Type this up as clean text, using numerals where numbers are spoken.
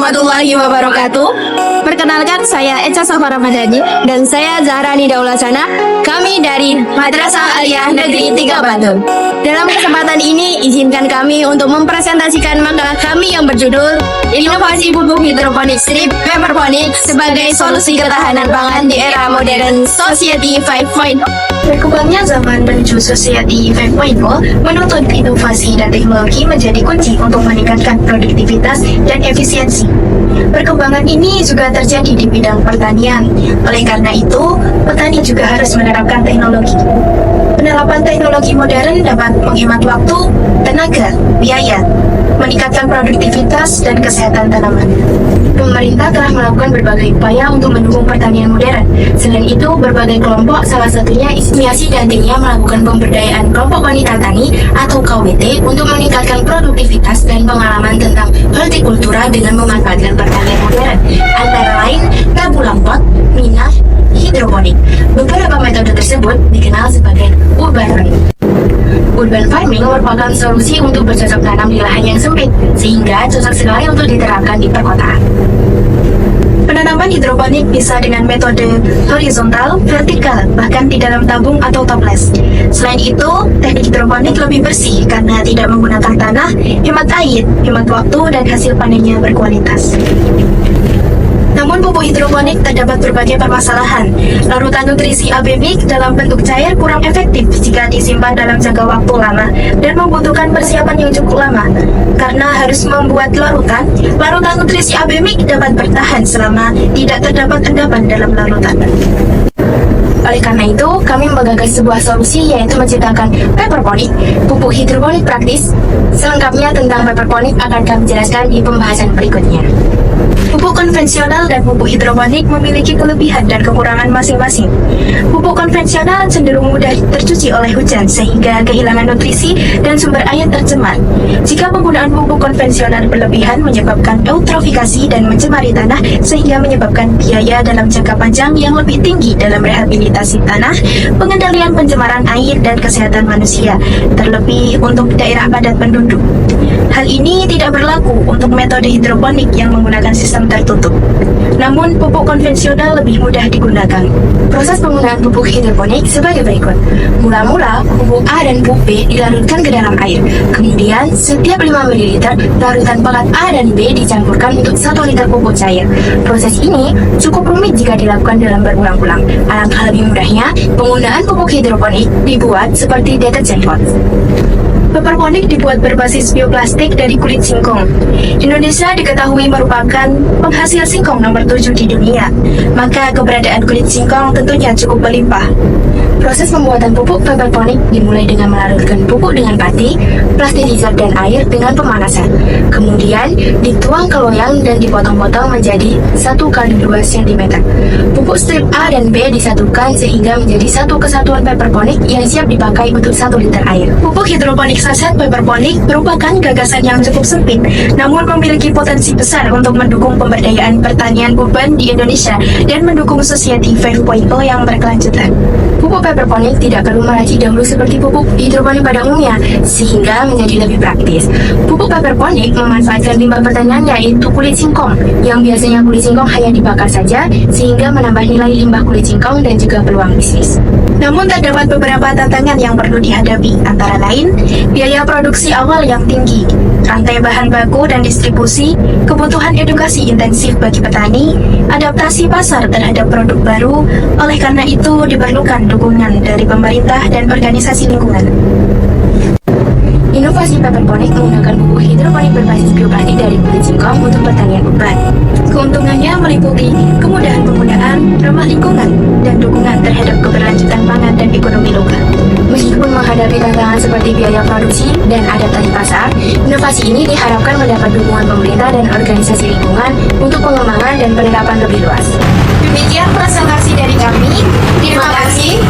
warahmatullahi wabarakatuh. Perkenalkan, saya Echa Safar Ramadhani dan saya Zahrani Daulasana. Kami dari Madrasah Aliyah Negeri 3 Bantul. Dalam kesempatan ini, izinkan kami untuk mempresentasikan makalah kami yang berjudul Inovasi Pupuk Hidroponik Strip Paperponik sebagai Solusi Ketahanan Pangan di Era Modern Society 5.0. Berkembangnya zaman menuju Society 5.0 menuntut inovasi dan teknologi menjadi kunci untuk meningkatkan produktivitas dan efisiensi. Perkembangan ini juga terjadi di bidang pertanian. Oleh karena itu, petani juga harus menerapkan teknologi. Penerapan teknologi modern dapat menghemat waktu, tenaga, biaya, meningkatkan produktivitas dan kesehatan tanaman. Pemerintah telah melakukan berbagai upaya untuk mendukung pertanian modern. Selain itu, berbagai kelompok, salah satunya Ismiasi dan timnya melakukan pemberdayaan kelompok wanita tani atau KWT untuk meningkatkan produktivitas dan pengalaman tentang hortikultura dengan memanfaatkan pertanian modern, antara lain tabula pot, minah, hidroponik. Beberapa metode tersebut dikenal sebagai urban farming. Urban farming merupakan solusi untuk bercocok tanam di lahan yang sempit, sehingga cocok sekali untuk diterapkan di perkotaan. Penanaman hidroponik bisa dengan metode horizontal, vertikal, bahkan di dalam tabung atau toples. Selain itu, teknik hidroponik lebih bersih karena tidak menggunakan tanah, hemat air, hemat waktu, dan hasil panennya berkualitas. Namun pupuk hidroponik terdapat berbagai permasalahan. Larutan nutrisi abemik dalam bentuk cair kurang efektif jika disimpan dalam jangka waktu lama dan membutuhkan persiapan yang cukup lama. Karena harus membuat larutan nutrisi abemik dapat bertahan selama tidak terdapat endapan dalam larutan. Oleh karena itu, kami menggagas sebuah solusi yaitu menciptakan paperponik, pupuk hidroponik praktis. Selengkapnya tentang paperponik akan kami jelaskan di pembahasan berikutnya. Pupuk konvensional dan pupuk hidroponik memiliki kelebihan dan kekurangan masing-masing. Pupuk konvensional cenderung mudah tercuci oleh hujan sehingga kehilangan nutrisi dan sumber air tercemar. Jika penggunaan pupuk konvensional berlebihan menyebabkan eutrofikasi dan mencemari tanah sehingga menyebabkan biaya dalam jangka panjang yang lebih tinggi dalam rehabilitasi tanah, pengendalian pencemaran air dan kesehatan manusia, terlebih untuk daerah padat penduduk. Hal ini tidak berlaku untuk metode hidroponik yang menggunakan sistem tertutup. Namun, pupuk konvensional lebih mudah digunakan. Proses penggunaan pupuk hidroponik sebagai berikut. Mula-mula, pupuk A dan pupuk B dilarutkan ke dalam air. Kemudian, setiap 5 ml, larutan pekat A dan B dicampurkan untuk 1 liter pupuk cair. Proses ini cukup rumit jika dilakukan dalam berulang-ulang. Alangkah lebih mudahnya, penggunaan pupuk hidroponik dibuat seperti deterjen pot. Paperponik dibuat berbasis bioplastik dari kulit singkong. Indonesia diketahui merupakan penghasil singkong nomor 7 di dunia, maka keberadaan kulit singkong tentunya cukup berlimpah. Proses pembuatan pupuk paperponik dimulai dengan melarutkan pupuk dengan pati, plasticizer dan air dengan pemanasan. Kemudian dituang ke loyang dan dipotong-potong menjadi 1x2 cm. Pupuk strip A dan B disatukan sehingga menjadi satu kesatuan paperponik yang siap dipakai untuk 1 liter air. Pupuk hidroponik saset paperponik merupakan gagasan yang cukup sempit, namun memiliki potensi besar untuk mendukung pemberdayaan pertanian urban di Indonesia dan mendukung Society 5.0 yang berkelanjutan. Pupuk paperponik tidak perlu meracik dahulu seperti pupuk hidroponik pada umumnya, sehingga menjadi lebih praktis. Pupuk paperponik memanfaatkan limbah pertanian yaitu kulit singkong, yang biasanya kulit singkong hanya dibakar saja, sehingga menambah nilai limbah kulit singkong dan juga peluang bisnis. Namun terdapat beberapa tantangan yang perlu dihadapi, antara lain biaya produksi awal yang tinggi, rantai bahan baku dan distribusi, kebutuhan edukasi intensif bagi petani, adaptasi pasar terhadap produk baru. Oleh karena itu diperlukan dukungan dari pemerintah dan organisasi lingkungan. Inovasi paperponik menggunakan pupuk hidroponik berbasis bioplastik dari kulit singkong untuk pertanian urban. Keuntungannya meliputi kemudahan penggunaan, ramah lingkungan, dan dukungan terhadap keberlanjutan pangan dan ekonomi lokal. Meskipun menghadapi tantangan seperti biaya produksi dan adaptasi pasar, inovasi ini diharapkan mendapat dukungan pemerintah dan organisasi lingkungan untuk pengembangan dan penerapan lebih luas. Demikian presentasi dari kami. Terima kasih.